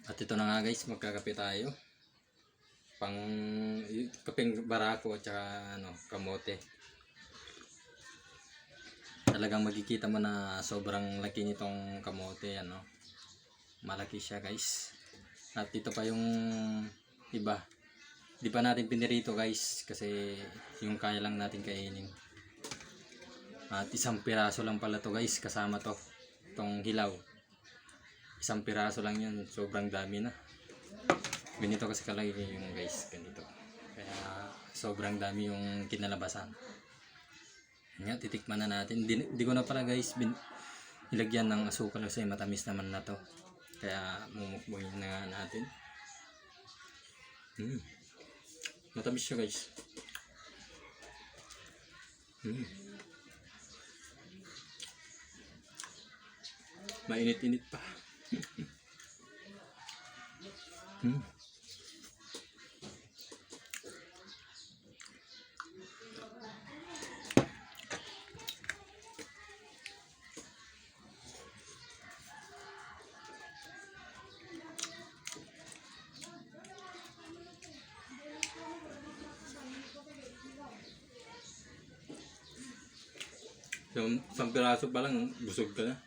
At ito na nga guys, magkakape tayo. Pang kapeng barako at saka kamote. Talagang makikita mo na sobrang laki nitong kamote, malaki siya guys. At ito pa yung iba. Di pa natin pinirito guys kasi yung kaya lang natin kainin. At isang piraso lang pala to guys, kasama to, itong hilaw. Isang piraso lang yun, sobrang dami na. Ganito kasi kalaki yung guys, ganito. Kaya sobrang dami yung kinalabasan. Nga, titikman na natin. Di ko na pala guys ilagyan ng asukal kasi matamis naman na to. Kaya mumukbuhin na natin. Matamis siya guys. Mainit-init pa. Yung isang piraso pa lang, busog ka na.